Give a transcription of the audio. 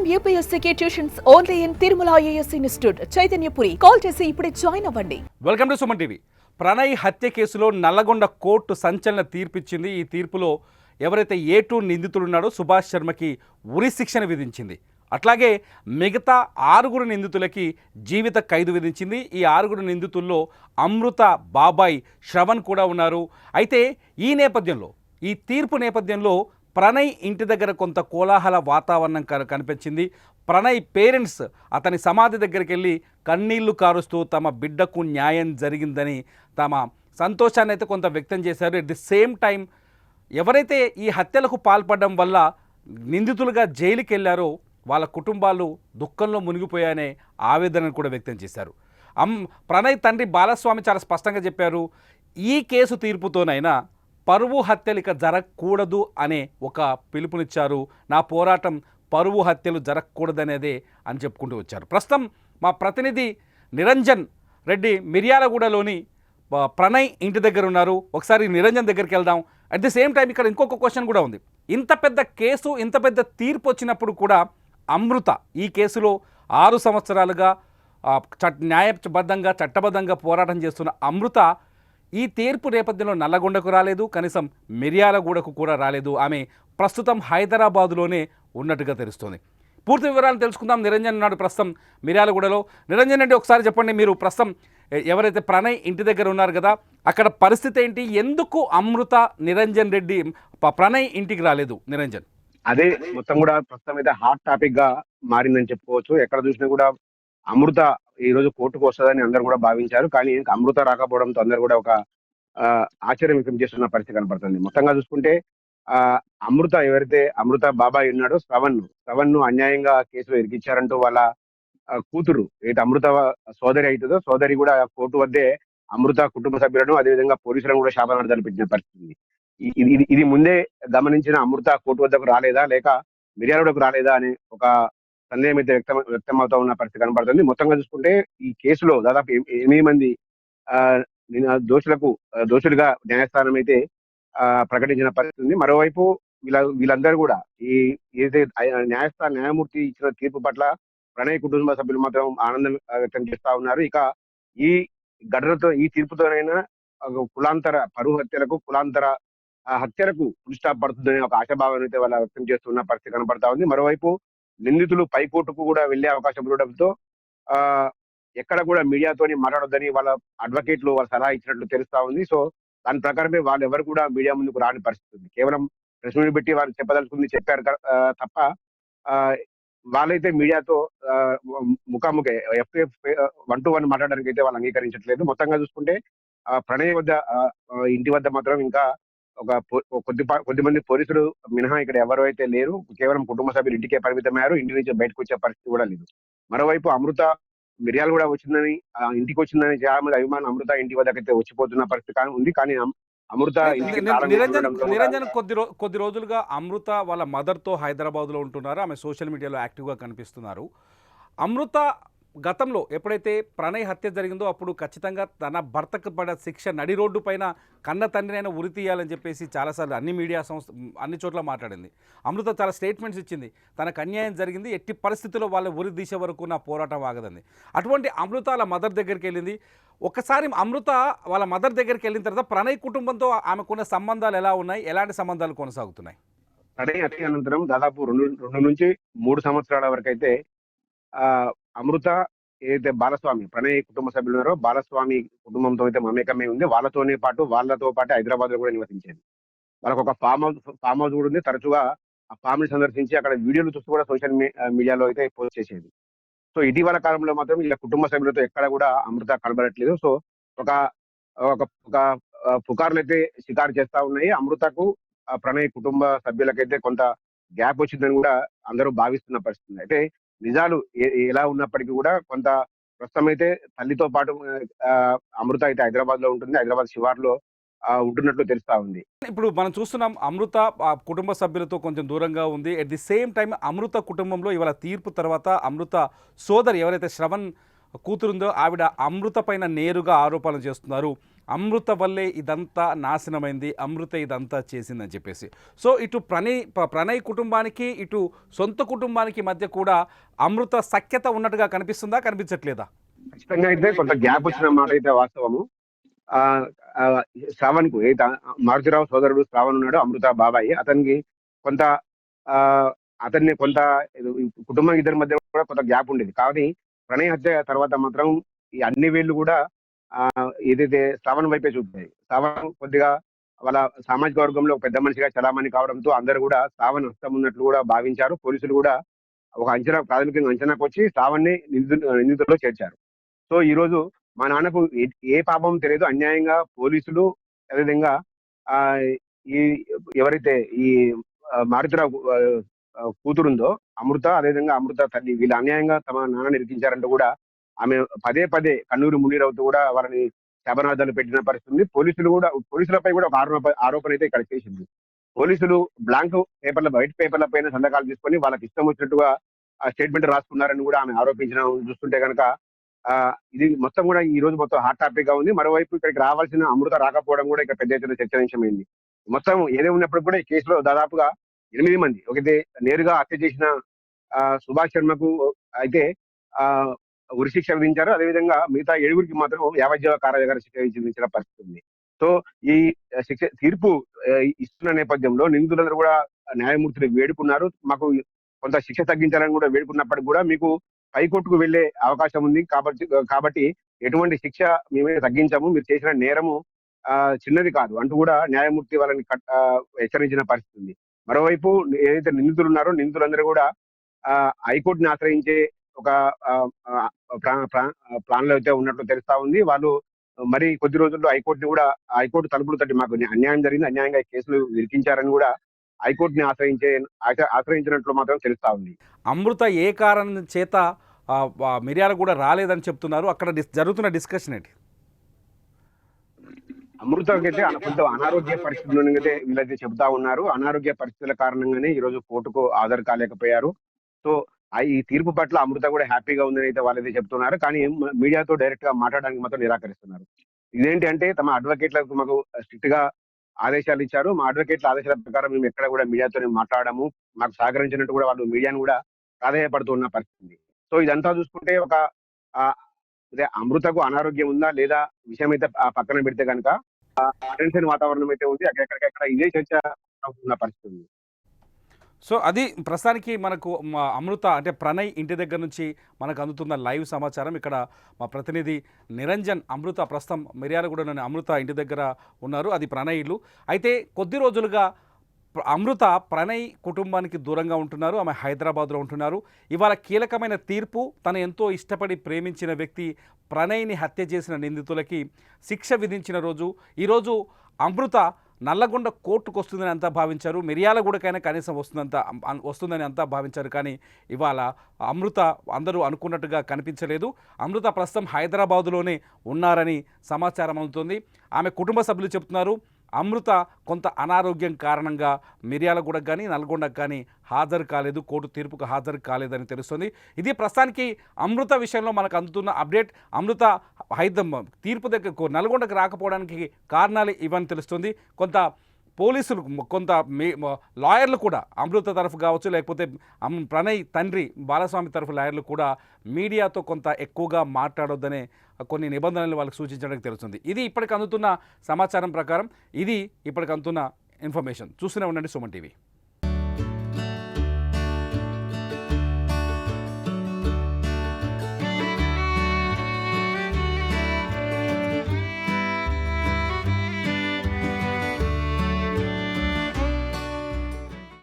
IIM UPSC tuitions only in Tirumala IAS institute Chaitanyapuri. Call చేసి ఇప్పుడే join అవ్వండి. Welcome to Suman TV. Pranay హత్య కేసులో నల్లగొండ కోర్టు సంచలన తీర్పిచ్చింది. ఈ తీర్పులో ఎవరైతే A2 నిందితుడు ఉన్నాడో సుభాష్ శర్మకి ఉరి శిక్షణ విధించింది. అట్లాగే మిగతా 6 నిందితులకి జీవిత ఖైదు విధించింది. ఈ 6 నిందితుల్లో అమృత, బాబాయ్, శ్రవణ్ కూడా ఉన్నారు. అయితే ఈ నేపథ్యంలో, ఈ తీర్పు నేపథ్యంలో ప్రణయ్ ఇంటి దగ్గర కొంత కోలాహల వాతావరణం కనిపించింది. ప్రణయ్ పేరెంట్స్ అతని సమాధి దగ్గరికి వెళ్ళి కన్నీళ్లు కారుస్తూ తమ బిడ్డకు న్యాయం జరిగిందని తమ సంతోషాన్ని అయితే కొంత వ్యక్తం చేశారు. ఎట్ ది సేమ్ టైం ఎవరైతే ఈ హత్యలకు పాల్పడడం వల్ల నిందితులుగా జైలుకి వెళ్ళారో వాళ్ళ కుటుంబాలు దుఃఖంలో మునిగిపోయాయనే ఆవేదనను కూడా వ్యక్తం చేశారు. ప్రణయ్ తండ్రి బాలస్వామి చాలా స్పష్టంగా చెప్పారు, ఈ కేసు తీర్పుతోనైనా పరువు హత్యలు ఇక జరగకూడదు అనే ఒక పిలుపునిచ్చారు. నా పోరాటం పరువు హత్యలు జరగకూడదనేదే అని చెప్పుకుంటూ వచ్చారు. ప్రస్తుతం మా ప్రతినిధి నిరంజన్ రెడ్డి మిర్యాలగూడలోని ప్రణయ్ ఇంటి దగ్గర ఉన్నారు. ఒకసారి నిరంజన్ దగ్గరికి వెళ్దాం. అట్ ది సేమ్ టైం ఇక్కడ ఇంకొక క్వశ్చన్ కూడా ఉంది. ఇంత పెద్ద కేసు, ఇంత పెద్ద తీర్పు వచ్చినప్పుడు కూడా అమృత ఈ కేసులో 6 సంవత్సరాలుగా న్యాయబద్ధంగా చట్టబద్ధంగా పోరాటం చేస్తున్న అమృత ఈ తీర్పు నేపథ్యంలో నల్లగొండకు రాలేదు, కనీసం మిర్యాలగూడకు కూడా రాలేదు. ఆమె ప్రస్తుతం హైదరాబాదులోనే ఉన్నట్టుగా తెలుస్తుంది. పూర్తి వివరాలు తెలుసుకుందాం. నిరంజన్ నాడు ప్రస్తుతం మిర్యాలగూడలో. నిరంజన్ రెడ్డి, ఒకసారి చెప్పండి, మీరు ప్రస్తుతం ఎవరైతే ప్రణయ్ ఇంటి దగ్గర ఉన్నారు కదా, అక్కడ పరిస్థితి ఏంటి? ఎందుకు అమృత, నిరంజన్ రెడ్డి ప్రణయ్ ఇంటికి రాలేదు? నిరంజన్, అదే మొత్తం కూడా ప్రస్తుతం అయితే హాట్ టాపిక్ గా మారిందని చెప్పుకోవచ్చు. ఎక్కడ చూసినా కూడా అమృత ఈ రోజు కోర్టుకు వస్తుందని అందరు కూడా భావించారు. కానీ అమృత రాకపోవడంతో అందరు కూడా ఒక ఆశ్చర్యం వ్యక్తం చేస్తున్న పరిస్థితి కనపడుతుంది. మొత్తంగా చూసుకుంటే అమృత ఎవరైతే అమృత బాబాయ్ ఉన్నాడో శ్రవణ్ ను అన్యాయంగా కేసులో ఇరికిచ్చారంటూ వాళ్ళ కూతురు ఏటి అమృత సోదరి అవుతుందో సోదరి కూడా కోర్టు వద్దే అమృత కుటుంబ సభ్యులను అదేవిధంగా పోలీసులను కూడా శాపనార్థాలు పెట్టిన పరిస్థితి. ఇది ముందే గమనించిన అమృత కోర్టు వద్దకు రాలేదా, లేక మిర్యాలగూడకు రాలేదా అనే ఒక సందేహం అయితే వ్యక్తమవుతా ఉన్న పరిస్థితి కనబడుతుంది. మొత్తంగా చూసుకుంటే ఈ కేసులో దాదాపు 8 మంది దోషులుగా న్యాయస్థానం అయితే ప్రకటించిన పరిస్థితి ఉంది. మరోవైపు వీళ్ళందరూ కూడా ఈ ఏదైతే న్యాయమూర్తి ఇచ్చిన తీర్పు పట్ల ప్రణయ్ కుటుంబ సభ్యులు మాత్రం ఆనందం వ్యక్తం చేస్తా ఉన్నారు. ఇక ఈ ఘటనతో, ఈ తీర్పుతోనైనా కులాంతర పరువు హత్యలకు, కులాంతర హత్యలకు ఫుల్ స్టాప్ పడుతుందనే ఒక ఆశాభావాన్ని అయితే వాళ్ళ వ్యక్తం చేస్తున్న పరిస్థితి కనబడతా ఉంది. మరోవైపు నిందితులు పైకోర్టుకు కూడా వెళ్లే అవకాశం ఉండడంతో ఎక్కడ కూడా మీడియాతోని మాట్లాడొద్దని వాళ్ళ అడ్వకేట్లు వాళ్ళ సలహా ఇచ్చినట్లు తెలుస్తా ఉంది. సో దాని ప్రకారమే వాళ్ళు ఎవరు కూడా మీడియా ముందుకు రాని పరిస్థితి ఉంది. కేవలం ప్రెస్ మీట్ పెట్టి వాళ్ళు చెప్పదలుచుకుంది చెప్పారు తప్ప వాళ్ళైతే మీడియాతో ముఖాముఖి FTF 1-to-1 మాట్లాడడానికి అయితే వాళ్ళు అంగీకరించట్లేదు. మొత్తంగా చూసుకుంటే ప్రణయ్ వద్ద ఇంటి వద్ద మాత్రం ఇంకా ఒక కొద్దిమంది పోలీసులు మినహా ఇక్కడ ఎవరు అయితే లేరు. కేవలం కుటుంబ సభ్యులు ఇంటికే పరిమితమయ్యారు. ఇంటి నుంచి బయటకు వచ్చే పరిస్థితి కూడా లేదు. మరోవైపు అమృత మిర్యాలు కూడా వచ్చిందని, ఇంటికి వచ్చిందని చాలా మంది అభిమానులు అమృత ఇంటి వద్దకైతే వచ్చిపోతున్న పరిస్థితి ఉంది. కానీ అమృత నిరంజన్ కొద్ది రోజులుగా అమృత వాళ్ళ మదర్తో హైదరాబాద్లో ఉంటున్నారు. ఆమె సోషల్ మీడియాలో యాక్టివ్గా కనిపిస్తున్నారు. అమృత గతంలో ఎప్పుడైతే ప్రణయ్ హత్య జరిగిందో అప్పుడు ఖచ్చితంగా తన భర్తకు పడే శిక్ష నడి రోడ్డు పైన కన్న తండ్రి అయినా ఉరి తీయాలని చెప్పేసి చాలాసార్లు అన్ని మీడియా అన్ని చోట్ల మాట్లాడింది. అమృత చాలా స్టేట్మెంట్స్ ఇచ్చింది, తనకు అన్యాయం జరిగింది, ఎట్టి పరిస్థితుల్లో వాళ్ళ ఉరి తీసే వరకు నా పోరాటం ఆగదండి. అటువంటి అమృత వాళ్ళ మదర్ దగ్గరికి వెళ్ళింది. ఒకసారి అమృత వాళ్ళ మదర్ దగ్గరికి వెళ్ళిన తర్వాత ప్రణయ్ కుటుంబంతో ఆమెకున్న సంబంధాలు ఎలా ఉన్నాయి, ఎలాంటి సంబంధాలు కొనసాగుతున్నాయి? ప్రణయ్ హత్య అనంతరం దాదాపు 2 నుంచి 3 సంవత్సరాల వరకు అయితే అమృత ఏదైతే బాలస్వామి ప్రణయ్ కుటుంబ సభ్యులు ఉన్నారో బాలస్వామి కుటుంబంతో అయితే మమేకమే ఉంది. వాళ్ళతో పాటు హైదరాబాద్ లో కూడా నివసించేది. వాళ్ళకు ఒక ఫామ్ హౌస్ కూడా ఉంది. తరచుగా ఆ ఫామ్ ని సందర్శించి అక్కడ వీడియోలు చూస్తూ కూడా సోషల్ మీడియాలో అయితే పోస్ట్ చేసేది. సో ఇటీవల కాలంలో మాత్రం ఇలా కుటుంబ సభ్యులతో ఎక్కడ కూడా అమృత కనబడట్లేదు. సో ఒక ఒక పుకార్లు అయితే షికారు చేస్తా ఉన్నాయి. అమృతకు ప్రణయ్ కుటుంబ సభ్యులకైతే కొంత గ్యాప్ వచ్చిందని కూడా అందరూ భావిస్తున్న పరిస్థితి. అయితే నిజాలు ఎలా ఉన్నప్పటికీ కూడా కొంత ప్రస్తుతం అయితే తల్లితో పాటు అమృత అయితే హైదరాబాద్ లో ఉంటుంది. హైదరాబాద్ శివార్లో ఉంటున్నట్లు తెలుస్తా ఉంది. ఇప్పుడు మనం చూస్తున్నాం అమృత కుటుంబ సభ్యులతో కొంచెం దూరంగా ఉంది. ఎట్ ది సేమ్ టైం అమృత కుటుంబంలో ఇవాళ తీర్పు తర్వాత అమృత సోదరి ఎవరైతే శ్రవణ్ కూతురుందో ఆవిడ అమృత పైన నేరుగా ఆరోపణలు చేస్తున్నారు. అమృత వల్లే ఇదంతా నాశనమైంది, అమృత ఇదంతా చేసిందని చెప్పేసి. సో ఇటు ప్రణయ్ కుటుంబానికి, ఇటు సొంత కుటుంబానికి మధ్య కూడా అమృత సఖ్యత ఉన్నట్టుగా కనిపిస్తుందా, కనిపించట్లేదా? ఖచ్చితంగా అయితే కొంత గ్యాప్ వచ్చిన మాట అయితే వాస్తవము. ఆ ఆ, శ్రావణ్ కు అయితే మారుతిరావు సోదరుడు శ్రావణ్ ఉన్నాడు, అమృత బాబాయి. అతనికి కొంత ఆ అతన్ని కొంత కుటుంబం ఇద్దరి మధ్య కూడా కొంత గ్యాప్ ఉండేది. కానీ ప్రణయ్ హత్య తర్వాత మాత్రం ఈ అన్ని వేళ్ళు కూడా ఆ ఏదైతే శ్రావణ్ వైపే చూపుతాయి. శ్రావణ్ కొద్దిగా వాళ్ళ సామాజిక వర్గంలో ఒక పెద్ద మనిషిగా చలామణి కావడంతో అందరూ కూడా శ్రావణ్ హస్తం ఉన్నట్లు కూడా భావించారు. పోలీసులు కూడా ఒక ప్రాథమికంగా అంచనాకు వచ్చి శ్రావణ్ని నిందితుల్లో చేర్చారు. సో ఈ రోజు మా నాన్నకు ఏ పాపం తెలియదు, అన్యాయంగా పోలీసులు, అదేవిధంగా ఆ ఈ ఎవరైతే ఈ మారుతిరావు కూతురుందో అమృత, అదేవిధంగా అమృత తల్లి, వీళ్ళు అన్యాయంగా తమ నాన్నని ఇరికించారంటూ కూడా ఆమె పదే పదే కన్నూరు మున్నీరవుతూ కూడా వాళ్ళని శబనార్థాలు పెట్టిన పరిస్థితి ఉంది. పోలీసులపై కూడా ఒక ఆరోపణ అయితే ఇక్కడ చేసింది. పోలీసులు బ్లాంక్ వైట్ పేపర్ల పైన సంతకాలు తీసుకొని వాళ్ళకి ఇష్టం వచ్చినట్టుగా స్టేట్మెంట్ రాసుకున్నారని కూడా ఆమె ఆరోపించిన చూస్తుంటే కనుక ఇది మొత్తం కూడా ఈ రోజు మొత్తం హాట్ టాపిక్ గా ఉంది. మరోవైపు ఇక్కడికి రావాల్సిన అమృత రాకపోవడం కూడా ఇక్కడ పెద్ద ఎత్తున చర్చనీయాంశమైంది. మొత్తం ఏదే ఉన్నప్పుడు కూడా ఈ కేసులో దాదాపుగా 8 మంది ఒకటే నేరుగా హత్య చేసిన సుభాష్ శర్మకు అయితే ఆ ఉరిశిక్ష విధించారు. అదేవిధంగా మిగతా 7గురికి మాత్రం యావజ్జీవ కారాగార శిక్ష విధించిన పరిస్థితి ఉంది. సో ఈ తీర్పు ఇస్తున్న నేపథ్యంలో నిందితులందరూ కూడా న్యాయమూర్తులు వేడుకున్నారు. మాకు కొంత శిక్ష తగ్గించాలని కూడా వేడుకున్నప్పటికీ కూడా మీకు హైకోర్టుకు వెళ్లే అవకాశం ఉంది కాబట్టి ఎటువంటి శిక్ష మేమే తగ్గించాము, మీరు చేసిన నేరము చిన్నది కాదు అంటూ కూడా న్యాయమూర్తి వాళ్ళని హెచ్చరించిన పరిస్థితి ఉంది. మరోవైపు ఏదైతే నిందితులు ఉన్నారో నిందితులందరూ కూడా హైకోర్టుని ఆశ్రయించే ఒక ప్లాన్ లో అయితే ఉన్నట్లు తెలుస్తా ఉంది. వాళ్ళు మరి కొద్ది రోజుల్లో హైకోర్టు తలుపులు తట్టి మాకు అన్యాయం జరిగింది, అన్యాయంగా కేసులు ఇరికించారని కూడా హైకోర్టుని ఆశ్రయించినట్లు మాత్రం తెలుస్తా ఉంది. అమృత ఏ కారణం చేత మిర్యాల కూడా రాలేదని చెప్తున్నారు, అక్కడ జరుగుతున్న డిస్కషన్ ఏంటి? అమృతకైతే కొంత అనారోగ్య పరిస్థితులను అయితే వీళ్ళైతే చెబుతా ఉన్నారు. అనారోగ్య పరిస్థితుల కారణంగానే ఈ రోజు కోర్టుకు హాజరు కాలేకపోయారు. సో ఈ తీర్పు పట్ల అమృత కూడా హ్యాపీగా ఉందని అయితే వాళ్ళైతే చెప్తున్నారు. కానీ మీడియాతో డైరెక్ట్ గా మాట్లాడడానికి మాత్రం నిరాకరిస్తున్నారు. ఇదేంటి అంటే తమ అడ్వకేట్లకు మాకు స్ట్రిక్ట్ గా ఆదేశాలు ఇచ్చారు. మా అడ్వకేట్ల ఆదేశాల ప్రకారం మేము ఎక్కడ కూడా మీడియాతో మాట్లాడము, మాకు సహకరించినట్టు కూడా వాళ్ళు మీడియాను కూడా ప్రాధాన్యపడుతున్న పరిస్థితి. సో ఇదంతా చూసుకుంటే ఒక అమృతకు అనారోగ్యం ఉందా లేదా విషయం అయితే పక్కన పెడితే కనుక అటెన్షన్ వాతావరణం అయితే ఉంది. ఎక్కడికెక్కడ ఇదే చర్చ అవుతున్న పరిస్థితి ఉంది. సో అది ప్రస్తుతానికి మనకు అమృత అంటే ప్రణయ్ ఇంటి దగ్గర నుంచి మనకు అందుతున్న లైవ్ సమాచారం. ఇక్కడ మా ప్రతినిధి నిరంజన్ అమృత ప్రస్తుతం మిర్యాలగూడలోని అమృత ఇంటి దగ్గర ఉన్నారు, అది ప్రణయ్ ఇల్లు. అయితే కొద్ది రోజులుగా అమృత ప్రణయ్ కుటుంబానికి దూరంగా ఉంటున్నారు, ఆమె హైదరాబాద్లో ఉంటున్నారు. ఇవాళ కీలకమైన తీర్పు, తను ఎంతో ఇష్టపడి ప్రేమించిన వ్యక్తి ప్రణయ్ని హత్య చేసిన నిందితులకి శిక్ష విధించిన రోజు. ఈరోజు అమృత నల్లగొండ కోర్టుకు వస్తుందని అంతా భావించారు, మిర్యాలగూడకైనా కనీసం వస్తుందని అంతా భావించారు. కానీ ఇవాళ అమృత అందరూ అనుకున్నట్టుగా కనిపించలేదు. అమృత ప్రస్తుతం హైదరాబాదులోనే ఉన్నారని సమాచారం అందుతుంది. ఆమె కుటుంబ సభ్యులు చెప్తున్నారు అమృత కొంత అనారోగ్యం కారణంగా మిర్యాలగూడకు కానీ నల్గొండకు కానీ హాజరు కాలేదు, కోర్టు తీర్పుకు హాజరు కాలేదని తెలుస్తుంది. ఇది ప్రస్తుతానికి అమృత విషయంలో మనకు అందుతున్న అప్డేట్. అమృత తీర్పు దగ్గర నల్గొండకు రాకపోవడానికి కారణాలు ఇవన్నీ తెలుస్తుంది. కొంత పోలీసులు, కొంత లాయర్లు కూడా అమృత తరఫు కావచ్చు, లేకపోతే ప్రణయ్ తండ్రి బాలస్వామి తరఫు లాయర్లు కూడా మీడియాతో కొంత ఎక్కువగా మాట్లాడొద్దనే కొన్ని నిబంధనలు వాళ్ళకి సూచించడానికి తెలుస్తుంది. ఇది ఇప్పటికి అందుతున్న సమాచారం ప్రకారం, ఇది ఇప్పటికి అందుతున్న ఇన్ఫర్మేషన్. చూస్తూనే ఉండండి సుమన్ టీవీ.